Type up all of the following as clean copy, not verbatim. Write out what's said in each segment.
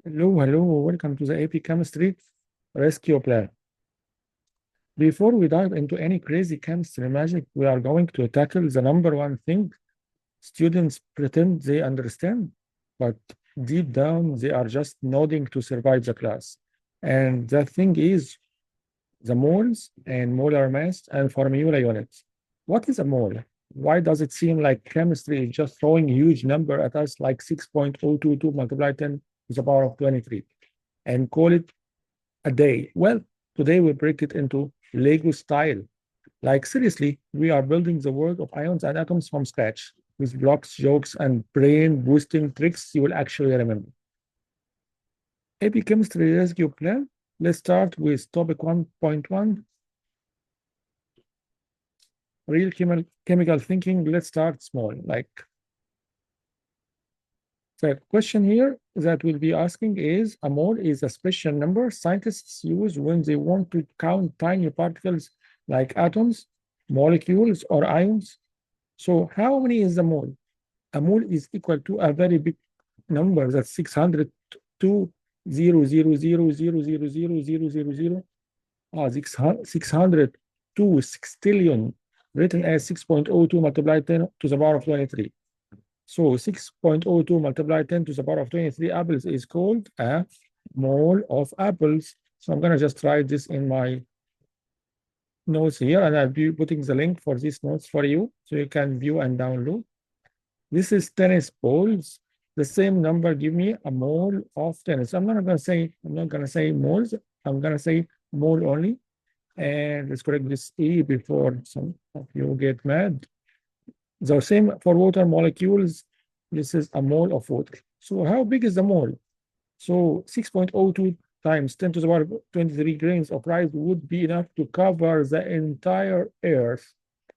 Hello, welcome to the AP Chemistry Rescue Plan. Before we dive into any crazy chemistry magic, we are going to tackle the number one thing students pretend they understand, but deep down they are just nodding to survive the class. And that thing is the moles and molar mass and formula units. What is a mole? Why does it seem like chemistry is just throwing a huge number at us like 6.022 multiplied 10 to the power of 23 and call it a day? Well, today we break it into Lego style. Like seriously, we are building the world of ions and atoms from scratch with blocks, jokes, and brain boosting tricks you will actually remember. AP Chemistry Rescue Plan. Let's start with topic 1.1. Real chemical thinking. Let's start small. Like the question here that we'll be asking is, a mole is a special number scientists use when they want to count tiny particles like atoms, molecules, or ions. So how many is the mole? A mole is equal to a very big number, that's 602,000,000,000,000,000. 602 sextillion, written as 6.02 multiplied 10 to the power of 23. So 6.02 multiplied 10 to the power of 23 apples is called a mole of apples. So I'm going to just write this in my notes here, and I'll be putting the link for these notes for you so you can view and download. This is tennis balls. The same number give me a mole of tennis. I'm not gonna say moles. I'm gonna say mole only. And let's correct this E before some of you get mad. The same for water molecules. This is a mole of water. So how big is the mole? So 6.02 times 10 to the power 23 grains of rice would be enough to cover the entire Earth,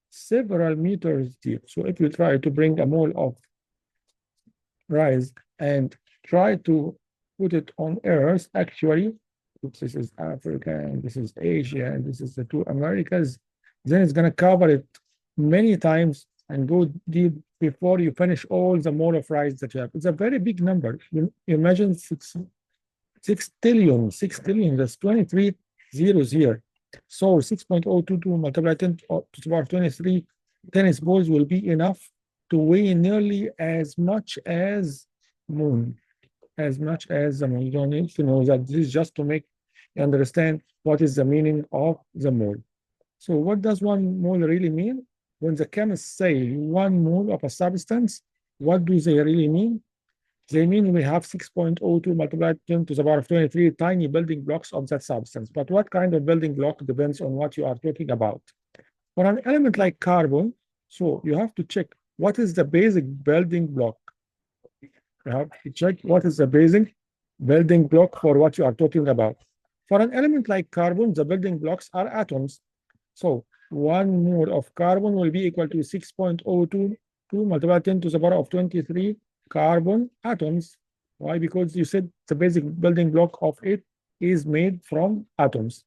several meters deep. So if you try to bring a mole of rice and try to put it on Earth, actually, this is Africa and this is Asia and this is the two Americas, then it's going to cover it many times and go deep before you finish all the mole of rice that you have. It's a very big number. You imagine 6 trillion, that's 23 zeros here. So 6.022 multiplied 10 to the power of 23 tennis balls will be enough to weigh nearly as much as moon, as much as the moon. You don't need to know that. This is just to make you understand what is the meaning of the mole. So what does one mole really mean? When the chemists say 1 mole of a substance, what do they really mean? They mean we have 6.02 multiplied 10 to the power of 23 tiny building blocks of that substance. But what kind of building block depends on what you are talking about. For an element like carbon, so you have to check what is the basic building block. You have to check what is the basic building block for what you are talking about. For an element like carbon, the building blocks are atoms. So 1 mole of carbon will be equal to 6.022 multiplied 10 to the power of 23 carbon atoms. Why? Because you said the basic building block of it is made from atoms.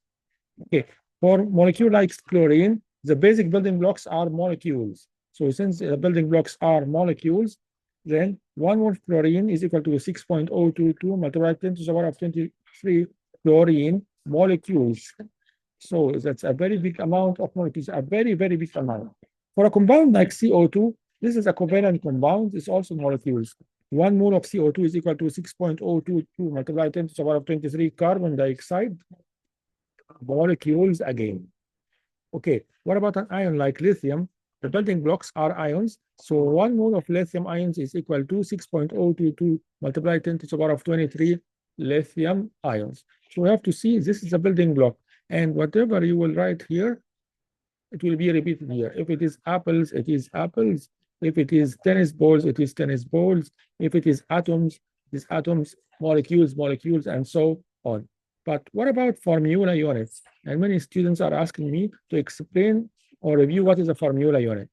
Okay. For molecule like chlorine, the basic building blocks are molecules. So since the building blocks are molecules, then 1 mole of chlorine is equal to 6.022 multiplied 10 to the power of 23 chlorine molecules. So that's a very big amount of molecules, a very, very big amount. For a compound like CO2, this is a covalent compound. It's also molecules. 1 mole of CO2 is equal to 6.022 multiplied 10 to the power of 23 carbon dioxide molecules again. Okay, what about an ion like lithium? The building blocks are ions. So 1 mole of lithium ions is equal to 6.022 multiplied 10 to the power of 23 lithium ions. So we have to see this is a building block. And whatever you will write here, it will be repeated here. If it is apples, it is apples. If it is tennis balls, it is tennis balls. If it is atoms, it is atoms, molecules, molecules, and so on. But what about formula units? And many students are asking me to explain or review what is a formula unit.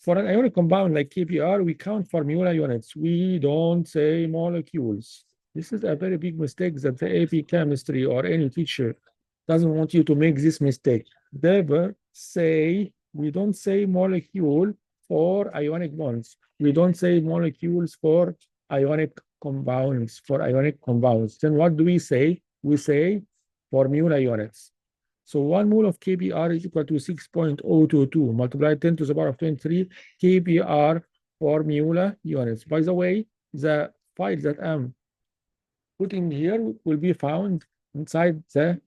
For an ionic compound like KPR, we count formula units. We don't say molecules. This is a very big mistake that the AP chemistry or any teacher doesn't want you to make this mistake. Never say, we don't say molecule for ionic bonds. We don't say molecules for ionic compounds, for ionic compounds, then what do we say? We say formula units. So 1 mole of KBr is equal to 6.022 multiplied 10 to the power of 23 KBr formula units. By the way, the file that I'm putting here will be found inside the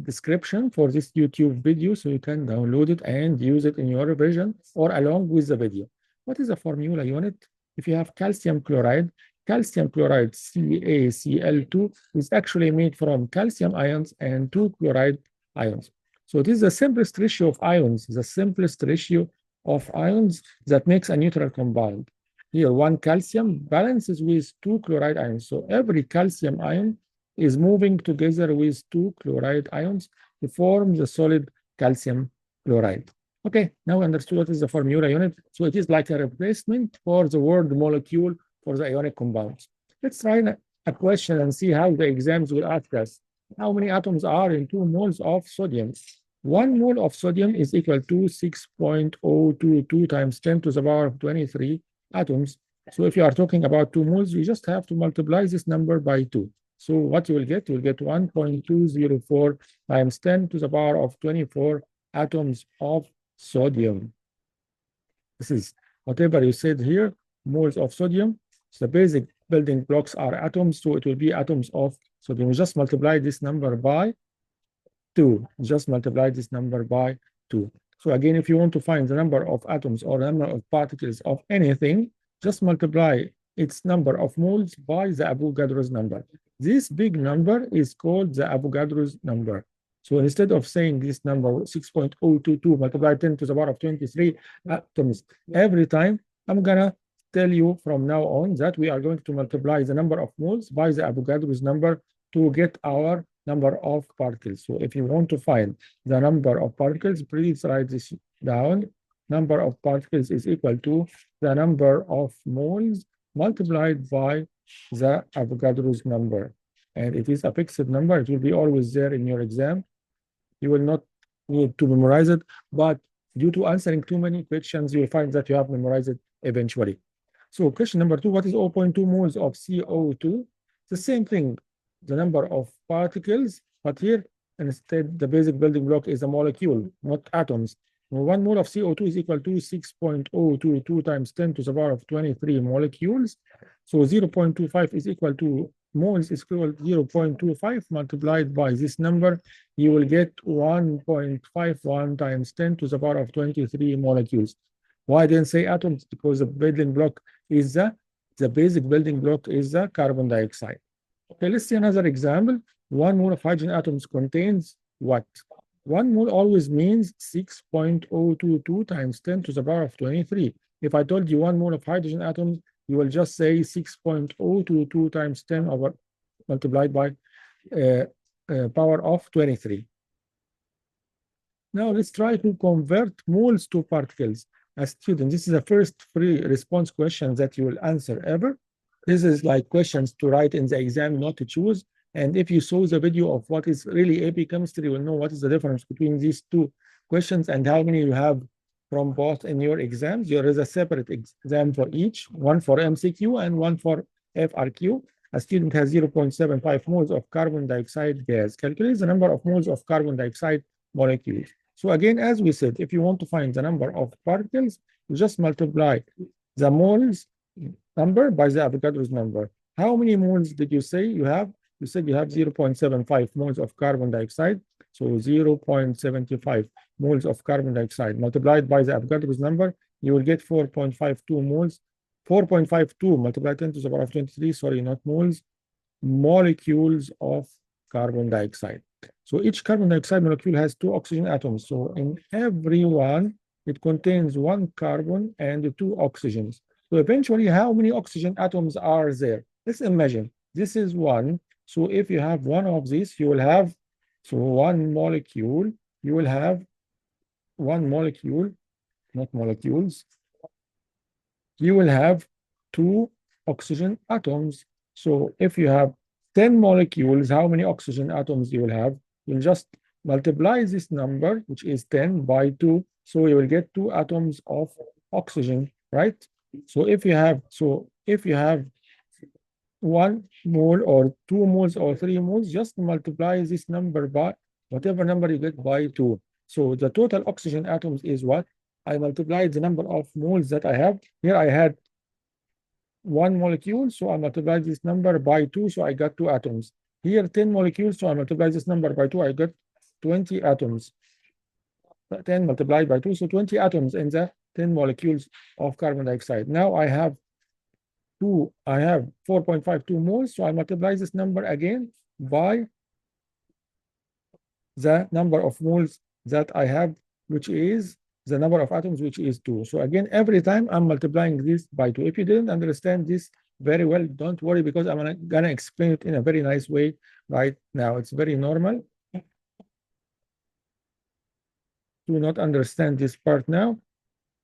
description for this YouTube video, so you can download it and use it in your revision or along with the video. What is a formula unit? If you have calcium chloride CaCl2 is actually made from calcium ions and 2 chloride ions. So this is the simplest ratio of ions, that makes a neutral compound. Here, 1 calcium balances with 2 chloride ions. So every calcium ion is moving together with 2 chloride ions to form the solid calcium chloride. Okay, now we understood what is the formula unit. So it is like a replacement for the word molecule for the ionic compounds. Let's try a question and see how the exams will ask us. How many atoms are in 2 moles of sodium? 1 mole of sodium is equal to 6.022 times 10 to the power of 23 atoms. So if you are talking about 2 moles, you just have to multiply this number by 2. So what you will get 1.204 times 10 to the power of 24 atoms of sodium. This is whatever you said here, moles of sodium. So the basic building blocks are atoms, so it will be atoms of sodium. Just multiply this number by 2. Just multiply this number by 2. So again, if you want to find the number of atoms or number of particles of anything, just multiply its number of moles by the Avogadro's number. This big number is called the Avogadro's number. So instead of saying this number 6.022 multiplied 10 to the power of 23 atoms every time, I'm gonna tell you from now on that we are going to multiply the number of moles by the Avogadro's number to get our number of particles. So if you want to find the number of particles, please write this down. Number of particles is equal to the number of moles multiplied by the Avogadro's number. And it is a fixed number. It will be always there in your exam. You will not need to memorize it, but due to answering too many questions, you will find that you have memorized it eventually. So question number 2, what is 0.2 moles of CO2? The same thing, the number of particles, but here instead the basic building block is a molecule, not atoms. 1 mole of CO2 is equal to 6.022 times 10 to the power of 23 molecules. So 0.25 is equal to moles is equal to 0.25 multiplied by this number. You will get 1.51 times 10 to the power of 23 molecules. Why I didn't say atoms? Because the building block is the basic building block is the carbon dioxide. Okay, let's see another example. 1 mole of hydrogen atoms contains what? 1 mole always means 6.022 times 10 to the power of 23. If I told you 1 mole of hydrogen atoms, you will just say 6.022 times 10 over multiplied by power of 23. Now let's try to convert moles to particles. As students, this is the first free response question that you will answer ever. This is like questions to write in the exam, not to choose. And if you saw the video of what is really AP chemistry, you will know what is the difference between these two questions and how many you have from both in your exams. There is a separate exam for each, one for MCQ and one for FRQ. A student has 0.75 moles of carbon dioxide gas. Calculate the number of moles of carbon dioxide molecules. So again, as we said, if you want to find the number of particles, you just multiply the moles number by the Avogadro's number. How many moles did you say you have? You said you have 0.75 moles of carbon dioxide. So 0.75 moles of carbon dioxide multiplied by the Avogadro's number, you will get 4.52 moles. 4.52 multiplied 10 to the power of 23, sorry, not moles, molecules of carbon dioxide. So each carbon dioxide molecule has 2 oxygen atoms. So in every one, it contains 1 carbon and 2 oxygens. So eventually, how many oxygen atoms are there? Let's imagine this is 1. So if you have 1 of these, you will have, so 1 molecule, you will have 1 molecule, not molecules. You will have 2 oxygen atoms. So if you have 10 molecules, how many oxygen atoms you will have? You'll just multiply this number, which is 10 by 2. So you will get 2 atoms of oxygen, right? So if you have 1 mole or 2 moles or 3 moles, just multiply this number by whatever number you get by 2. So the total oxygen atoms is what? I multiplied the number of moles that I have. Here I had 1 molecule, so I multiplied this number by 2, so I got 2 atoms. Here 10 molecules, so I multiplied this number by 2, I got 20 atoms. 10 multiplied by 2, so 20 atoms in the 10 molecules of carbon dioxide. Now I have 4.52 moles, so I multiply this number again by the number of moles that I have, which is the number of atoms, which is 2. So again, every time I'm multiplying this by 2. If you didn't understand this very well, don't worry, because I'm gonna explain it in a very nice way right now. It's very normal to not understand this part now.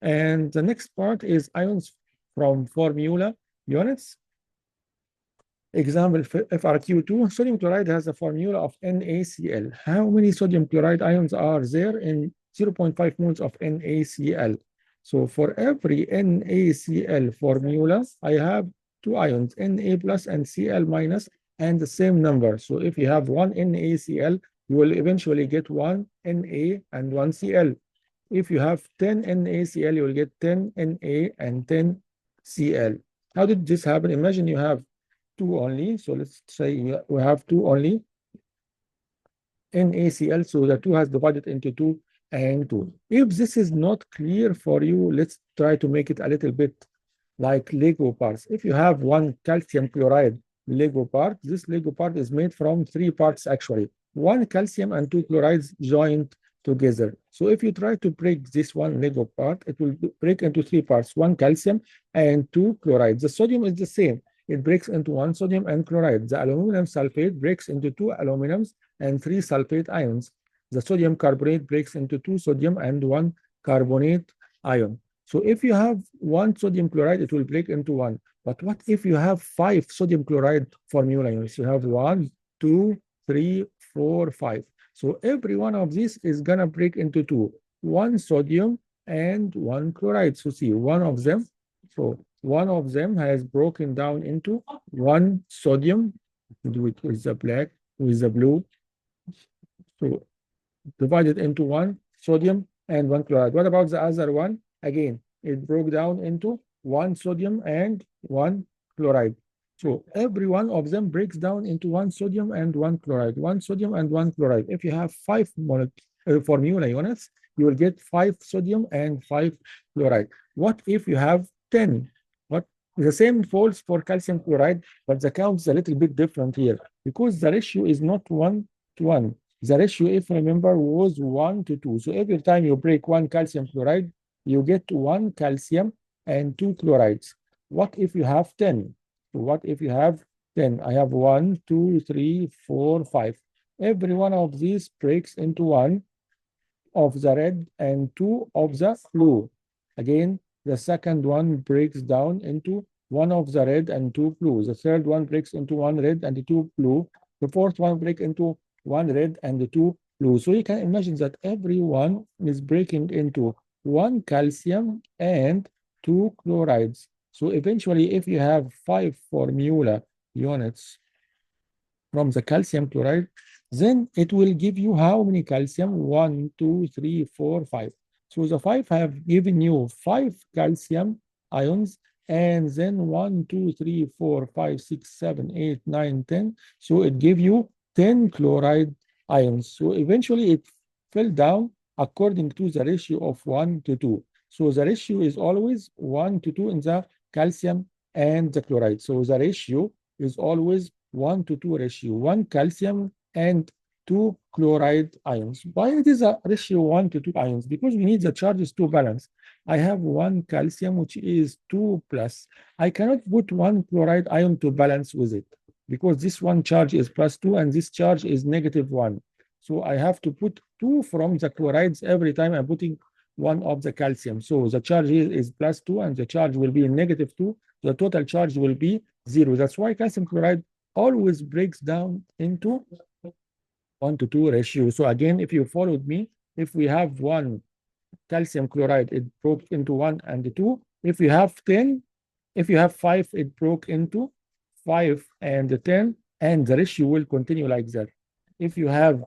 And the next part is ions from formula units. Example FRQ2, sodium chloride has a formula of NaCl. How many sodium chloride ions are there in 0.5 moles of NaCl? So for every NaCl formula, I have 2 ions, Na plus and Cl minus, and the same number. So if you have 1 NaCl, you will eventually get 1 Na and 1 Cl. If you have 10 NaCl, you will get 10 Na and 10 Cl. How did this happen? Imagine you have 2 only. So let's say we have 2 only NaCl. So the 2 has divided into 2 and 2. If this is not clear for you, let's try to make it a little bit like Lego parts. If you have 1 calcium chloride Lego part, this Lego part is made from 3 parts actually. 1 calcium and 2 chlorides joined together. So if you try to break this 1 Lego part, it will break into 3 parts, 1 calcium and 2 chlorides. The sodium is the same. It breaks into 1 sodium and chloride. The aluminum sulfate breaks into 2 aluminums and 3 sulfate ions. The sodium carbonate breaks into 2 sodium and 1 carbonate ion. So if you have 1 sodium chloride, it will break into 1. But what if you have 5 sodium chloride formula units? You have 1, 2, 3, 4, 5. So every one of these is gonna break into 2. 1 sodium and 1 chloride. So see, one of them has broken down into 1 sodium, with the black, with the blue. So divided into 1 sodium and 1 chloride. What about the other one? Again, it broke down into 1 sodium and 1 chloride. So every one of them breaks down into 1 sodium and 1 chloride, 1 sodium and 1 chloride. If you have 5 formula units, you will get 5 sodium and 5 chloride. What if you have 10? What? The same falls for calcium chloride, but the count is a little bit different here because the ratio is not 1 to 1. The ratio, if you remember, was 1 to 2. So every time you break 1 calcium chloride, you get 1 calcium and 2 chlorides. What if you have 10? What if you have 10? I have 1, 2, 3, 4, 5. Every one of these breaks into 1 of the red and 2 of the blue. Again, the second one breaks down into 1 of the red and 2 blue. The third one breaks into 1 red and 2 blue. The fourth one breaks into 1 red and 2 blue. So you can imagine that every one is breaking into 1 calcium and 2 chlorides. So eventually, if you have 5 formula units from the calcium chloride, then it will give you how many calcium? 1, 2, 3, 4, 5. So the 5 have given you 5 calcium ions, and then 1, 2, 3, 4, 5, 6, 7, 8, 9, 10. So it gave you 10 chloride ions. So eventually it fell down according to the ratio of 1 to 2. So the ratio is always 1 to 2 in the calcium and the chloride. So the ratio is always 1 to 2 ratio, 1 calcium and 2 chloride ions. Why it is a ratio 1 to 2 ions? Because we need the charges to balance. I have 1 calcium, which is 2 plus. I cannot put 1 chloride ion to balance with it because this one charge is plus 2 and this charge is negative 1. So I have to put 2 from the chlorides every time I'm putting 1 of the calcium. So the charge here is plus 2 and the charge will be negative 2. The total charge will be 0. That's why calcium chloride always breaks down into 1 to 2 ratio. So again, if you followed me, if we have 1 calcium chloride, it broke into 1 and 2. If you have 10, if you have 5, it broke into 5 and 10, and the ratio will continue like that. If you have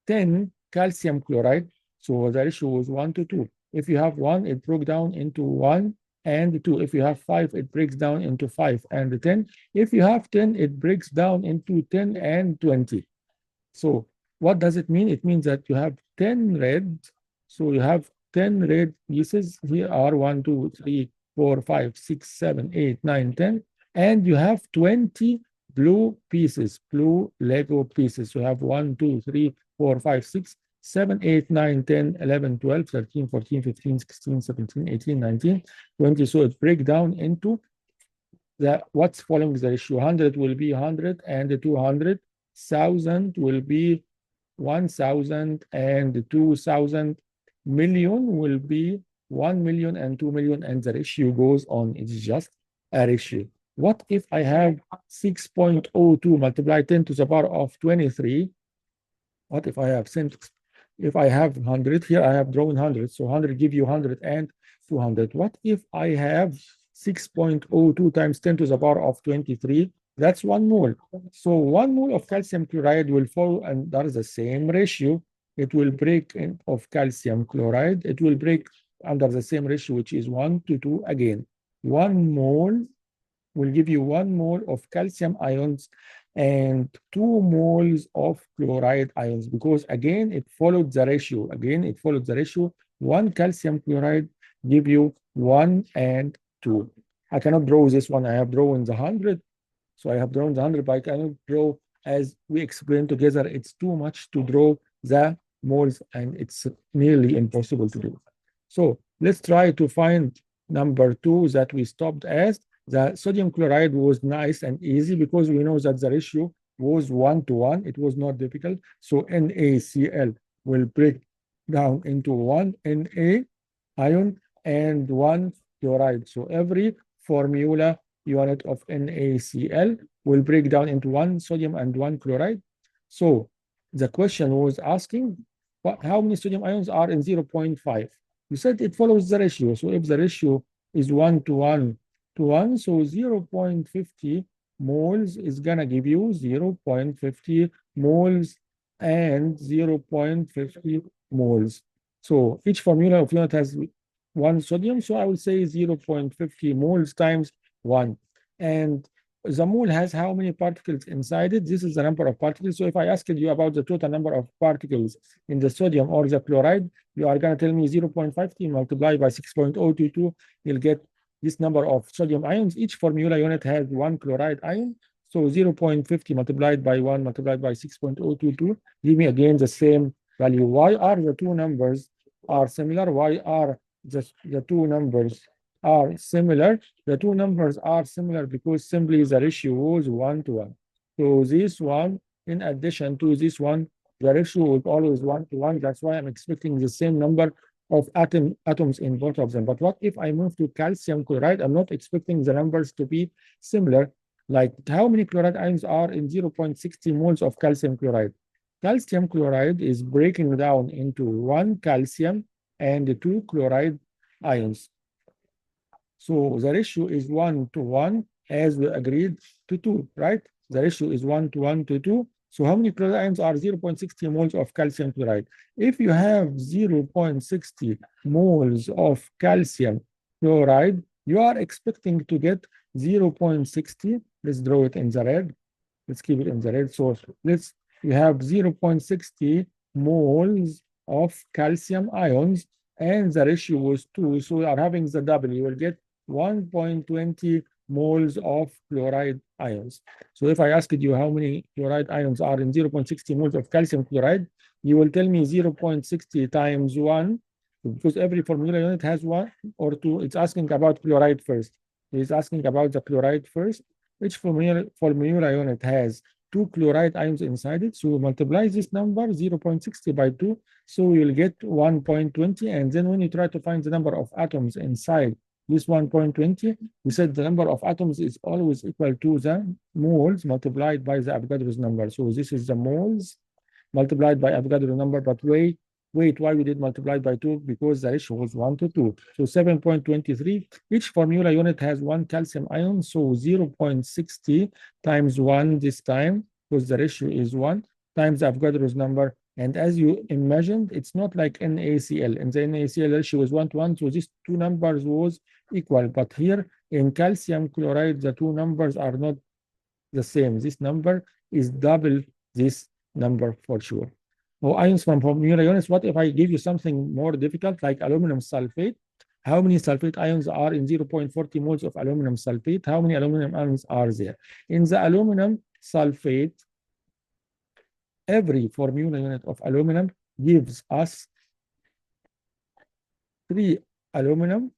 10 calcium chloride, so the ratio was 1 to 2. If you have 1, it broke down into 1 and 2. If you have 5, it breaks down into 5 and 10. If you have 10, it breaks down into 10 and 20. So what does it mean? It means that you have 10 red. So you have 10 red pieces. Here are 1, 2, 3, 4, 5, 6, 7, 8, 9, 10. And you have 20 blue pieces, blue Lego pieces. So you have 1, 2, 3, 4, 5, 6, 7, 8, 9, 10, 11, 12, 13, 14, 15, 16, 17, 18, 19, 20. So it breaks down into what's following the ratio. 100 will be 100 and 200. 1,000 will be 1,000 and 2,000. Million will be 1 million and 2 million, and the ratio goes on. It's just a ratio. What if I have 6.02 multiplied 10 to the power of 23? What if I have if I have 100, here I have drawn 100, so 100 give you 100 and 200. What if I have 6.02 times 10 to the power of 23? That's 1 mole. So 1 mole of calcium chloride will fall under the same ratio. It will break of calcium chloride. It will break under the same ratio, which is 1 to 2 again. 1 mole will give you 1 mole of calcium ions and 2 moles of chloride ions, because again, it followed the ratio. Again, it followed the ratio. 1 calcium chloride give you 1 and 2. I cannot draw this one. I have drawn the 100. So I have drawn the 100, but I cannot draw as we explained together. It's too much to draw the moles, and it's nearly impossible to do. So let's try to find number 2 that we stopped as. The sodium chloride was nice and easy because we know that the ratio was 1 to 1. It was not difficult. So NaCl will break down into 1 Na ion and 1 chloride. So every formula unit of NaCl will break down into 1 sodium and 1 chloride. So the question was asking how many sodium ions are in 0.5. You said it follows the ratio. So if the ratio is 1 to 1 to 1, so 0.50 moles is gonna give you 0.50 moles and 0.50 moles. So each formula of unit has 1 sodium, so I will say 0.50 moles times 1. And the mole has how many particles inside it? This is the number of particles. So if I asked you about the total number of particles in the sodium or the chloride, you are going to tell me 0.50 multiplied by 6.022. You'll get this number of sodium ions. Each formula unit has 1 chloride ion. So 0.50 multiplied by 1 multiplied by 6.022 give me again the same value. Why are the two numbers are similar? Why are the two numbers are similar? The two numbers are similar because simply the ratio was 1 to 1. So this one, in addition to this one, the ratio was always 1 to 1. That's why I'm expecting the same number of atoms in both of them. But what if I move to calcium chloride? I'm not expecting the numbers to be similar. Like how many chloride ions are in 0.60 moles of calcium chloride? Calcium chloride is breaking down into 1 calcium and 2 chloride ions. So the ratio is 1 to 1 as we agreed to 2, right? The ratio is 1 to 1 to 2. So how many chloride ions are 0.60 moles of calcium chloride? If you have 0.60 moles of calcium chloride, you are expecting to get 0.60. Let's draw it in the red. Let's keep it in the red. So you have 0.60 moles of calcium ions, and the ratio was 2. So we are having the double. You will get 1.20 moles of chloride ions. So if I asked you how many chloride ions are in 0.60 moles of calcium chloride, you will tell me 0.60 times 1, because every formula unit has 1 or 2. It's asking about chloride first. It's asking about the chloride first. Each formula unit has 2 chloride ions inside it. So multiply this number 0.60 by 2. So you'll get 1.20. And then when you try to find the number of atoms inside this 1.20, we said the number of atoms is always equal to the moles multiplied by the Avogadro's number. So this is the moles multiplied by Avogadro number. But wait, Wait, why we did multiply by 2? Because the ratio was 1 to 2. So 7.23. Each formula unit has 1 calcium ion. So 0.60 times 1 this time, because the ratio is 1, times Avogadro's number. And as you imagined, it's not like NaCl. In the NaCl ratio was 1 to 1. So these two numbers was equal. But here in calcium chloride, the two numbers are not the same. This number is double this number for sure. So ions from formula units. What if I give you something more difficult like aluminum sulfate? How many sulfate ions are in 0.40 moles of aluminum sulfate? How many aluminum ions are there? In the aluminum sulfate, every formula unit of aluminum gives us 3 aluminum.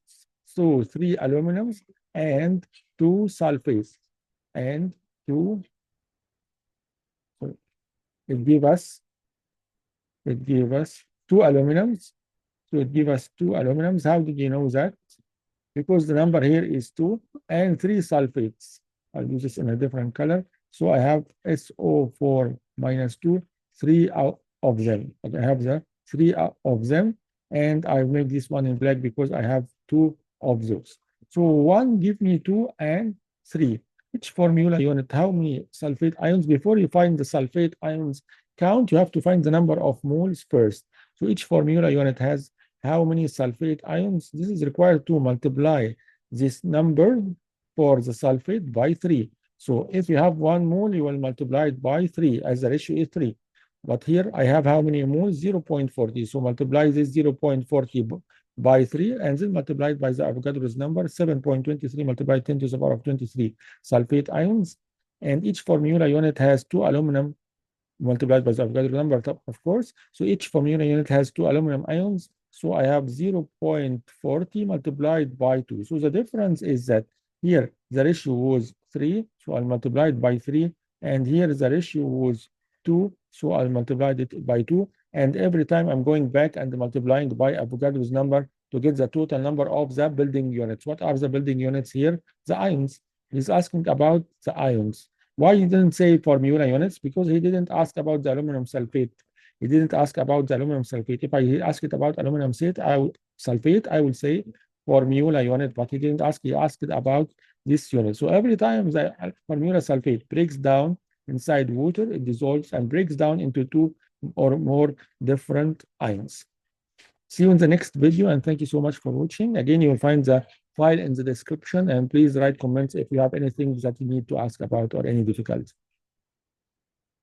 So 3 aluminums and 2 sulfates and 2. So it gives us 2 aluminums. So it gives us 2 aluminums. How did you know that? Because the number here is 2 and 3 sulfates. I'll use this in a different color. So I have SO4 minus 2, 3 out of them. Okay, I have the 3 of them, and I make this one in black because I have 2 of those. So 1 give me 2 and 3. Each formula unit, how many sulfate ions? Before you find the sulfate ions count, you have to find the number of moles first. So each formula unit has how many sulfate ions? This is required to multiply this number for the sulfate by 3. So if you have 1 mole, you will multiply it by 3 as the ratio is 3. But here I have how many moles? 0.40. So multiply this 0.40 by 3 and then multiply it by the Avogadro's number, 7.23 multiplied 10 to the power of 23 sulfate ions. And each formula unit has 2 aluminum multiplied by the Avogadro number, of course. So each formula unit has 2 aluminum ions. So I have 0.40 multiplied by 2. So the difference is that here the ratio was 3. So I'll multiply it by 3. And here the ratio was 2. So I'll multiply it by 2. And every time I'm going back and multiplying by Avogadro's number to get the total number of the building units. What are the building units here? The ions. He's asking about the ions. Why he didn't say formula units? Because he didn't ask about the aluminum sulfate. He didn't ask about the aluminum sulfate. If I asked it about aluminum sulfate, I would say formula unit, but he didn't ask. He asked about this unit. So every time the formula sulfate breaks down inside water, it dissolves and breaks down into 2 or more different ions. See you in the next video, and thank you so much for watching. Again, you will find the file in the description, and please write comments if you have anything that you need to ask about or any difficulty.